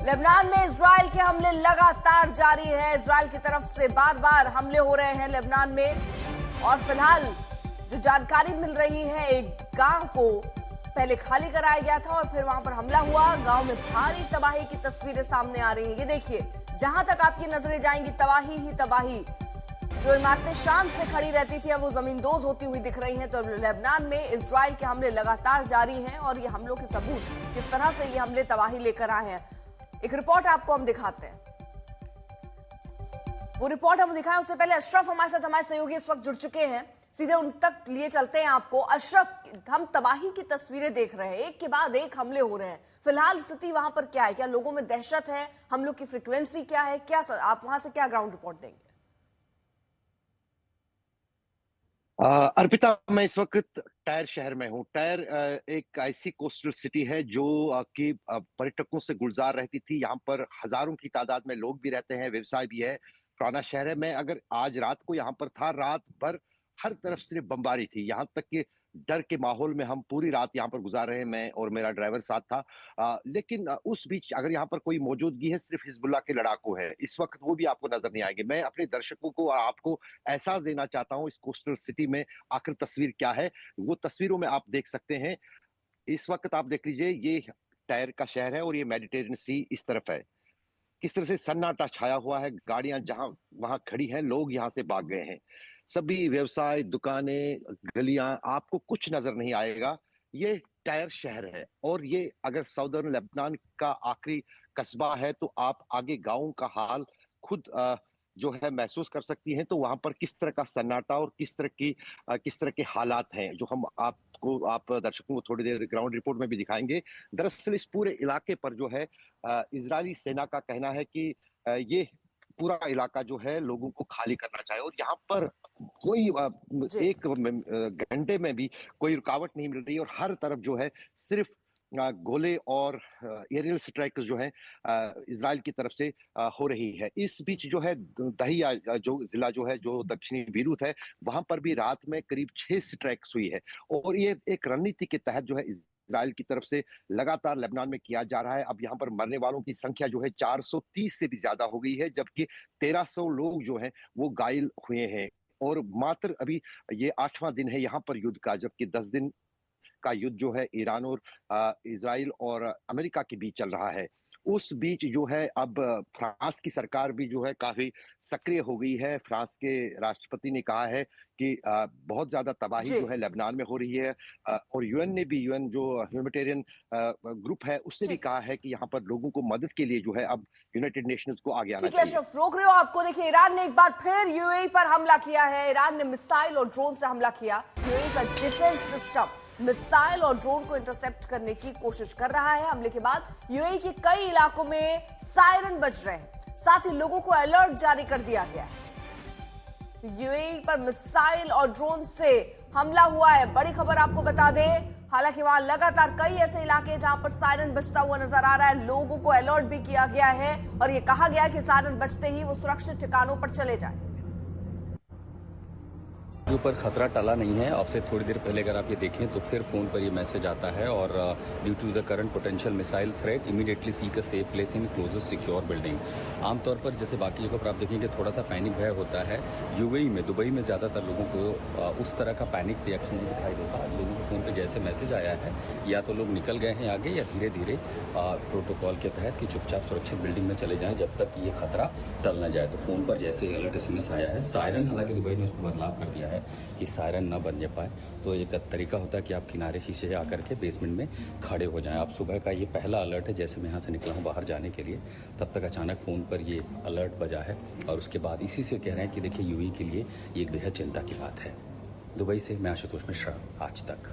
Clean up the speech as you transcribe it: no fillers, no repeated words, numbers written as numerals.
Lebanon में Israel के हमले लगातार जारी है। इजराइल की तरफ से बार बार हमले हो रहे हैं लेबनान में। और फिलहाल जो जानकारी मिल रही है, एक गांव को पहले खाली कराया गया था और फिर वहां पर हमला हुआ। गांव में भारी तबाही की तस्वीरें सामने आ रही हैं। ये देखिए, जहां तक आपकी नजरें जाएंगी तबाही ही तबाही। जो इमारतें शान से खड़ी रहती थी अब वो जमींदोज होती हुई दिख रही हैं। तो लेबनान में इजराइल के हमले लगातार जारी हैं और ये हमलों के सबूत किस तरह से ये हमले तबाही लेकर आए हैं, एक रिपोर्ट आपको हम दिखाते हैं। वो रिपोर्ट हम दिखाएं उससे पहले अशरफ हमारे साथ, हमारे सहयोगी इस वक्त जुड़ चुके हैं, सीधे उन तक लिए चलते हैं आपको। अशरफ, हम तबाही की तस्वीरें देख रहे हैं, एक के बाद एक हमले हो रहे हैं। फिलहाल स्थिति वहां पर क्या है? क्या लोगों में दहशत है? हमलों की फ्रीक्वेंसी क्या है? क्या आप वहां से क्या ग्राउंड रिपोर्ट देंगे? अर्पिता, मैं इस वक्त टायर शहर में हूँ। टायर एक ऐसी कोस्टल सिटी है जो कि पर्यटकों से गुलजार रहती थी। यहाँ पर हजारों की तादाद में लोग भी रहते हैं, व्यवसाय भी है, पुराना शहर है। मैं अगर आज रात को यहाँ पर था, रात भर हर तरफ सिर्फ बमबारी थी। यहाँ तक कि डर के माहौल में हम पूरी रात यहाँ पर गुजार रहे हैं। मैं और मेरा ड्राइवर साथ था। लेकिन उस बीच अगर यहाँ पर कोई मौजूदगी है, सिर्फ हिजबुल्ला के लड़ाकू है इस वक्त, वो भी आपको नजर नहीं आएंगे। मैं अपने दर्शकों को और आपको एहसास देना चाहता हूँ इस कोस्टल सिटी में आखिर तस्वीर क्या है। वो तस्वीरों में आप देख सकते हैं। इस वक्त आप देख लीजिए, ये टायर का शहर है और ये मेडिटेरियन सी इस तरफ है। किस तरह से सन्नाटा छाया हुआ है। गाड़ियां जहां वहां खड़ी हैं, लोग यहां से भाग गए हैं। सभी व्यवसाय, दुकानें, गलियां, आपको कुछ नजर नहीं आएगा। ये टायर शहर है और ये अगर साउदर्न लेबनान का आखिरी कस्बा है, तो आप आगे गांव का हाल खुद जो है महसूस कर सकती हैं। तो वहां पर किस तरह का सन्नाटा और किस तरह के हालात हैं, जो हम आप दर्शकों को थोड़ी देर ग्राउंड रिपोर्ट में भी दिखाएंगे। दरअसल इस पूरे इलाके पर जो है इजरायली सेना का कहना है कि ये पूरा इलाका जो है लोगों को खाली करना चाहिए और यहाँ पर कोई एक घंटे में भी कोई रुकावट नहीं मिल रही और हर तरफ जो है सिर्फ गोले और एरियल स्ट्राइक्स जो है इजराइल की तरफ से हो रही है। इस बीच जो है दहिया जो जिला जो है, जो दक्षिणी बीरूत है, वहां पर भी रात में करीब 6 स्ट्राइक्स हुई है और ये एक रणनीति के तहत जो है इजराइल की तरफ से लगातार लेबनान में किया जा रहा है। अब यहाँ पर मरने वालों की संख्या जो है 430 से भी ज्यादा हो गई है, जबकि 1300 लोग जो हैं वो घायल हुए हैं। और मात्र अभी ये 8वां दिन है यहाँ पर युद्ध का, जबकि 10 दिन का युद्ध जो है ईरान और इजराइल और अमेरिका के बीच चल रहा है। उस बीच जो है अब फ्रांस की सरकार भी जो है काफी सक्रिय हो गई है। फ्रांस के राष्ट्रपति ने कहा है कि बहुत ज्यादा तबाही जो है लेबनान में हो रही है और यूएन जो ह्यूमैनिटेरियन ग्रुप है, उसने भी कहा है कि यहाँ पर लोगों को मदद के लिए जो है अब यूनाइटेड नेशंस को आगे आना चाहिए। अशरफ, रोक रहे हो आपको। देखिए, ईरान ने एक बार फिर यूएई पर हमला किया है। ईरान ने मिसाइल और ड्रोन से हमला किया। यूएई का डिफेंस सिस्टम मिसाइल और ड्रोन को इंटरसेप्ट करने की कोशिश कर रहा है। हमले के बाद यूएई के कई इलाकों में सायरन बज रहे हैं, साथ ही लोगों को अलर्ट जारी कर दिया गया है। यूएई पर मिसाइल और ड्रोन से हमला हुआ है, बड़ी खबर आपको बता दें। हालांकि वहां लगातार कई ऐसे इलाके जहां पर सायरन बजता हुआ नजर आ रहा है। लोगों को अलर्ट भी किया गया है और यह कहा गया है कि सायरन बजते ही वो सुरक्षित ठिकानों पर चले जाए। के ऊपर खतरा टला नहीं है। अब से थोड़ी देर पहले अगर आप ये देखें तो फिर फोन पर ये मैसेज आता है और due to the current potential missile threat immediately seek a safe place in closest secure building. आमतौर पर जैसे बाकी जगहों पर आप देखेंगे थोड़ा सा पैनिक भय होता है। यूएई में, दुबई में ज़्यादातर लोगों को उस तरह का पैनिक रिएक्शन नहीं दिखाई देता। लोगों के फोन पर जैसे मैसेज आया है, या तो लोग निकल गए हैं आगे या धीरे धीरे प्रोटोकॉल के तहत कि चुपचाप सुरक्षित बिल्डिंग में चले जाएं जब तक कि ये खतरा टल न जाए। तो फोन पर जैसे अलर्ट SMS आया है, सायरन, हालांकि दुबई ने उसमें बदलाव कर दिया है कि सायरन न बन पाए, तो एक तरीका होता है कि आप किनारे शीशे से आकर के बेसमेंट में खड़े हो जाएं। आप सुबह का ये पहला अलर्ट है, जैसे मैं यहाँ से निकला हूँ बाहर जाने के लिए, तब तक अचानक फ़ोन पर ये अलर्ट बजा है और उसके बाद इसी से कह रहे हैं कि देखिए यूएई के लिए ये एक बेहद चिंता की बात है। दुबई से मैं आशुतोष मिश्रा, आज तक।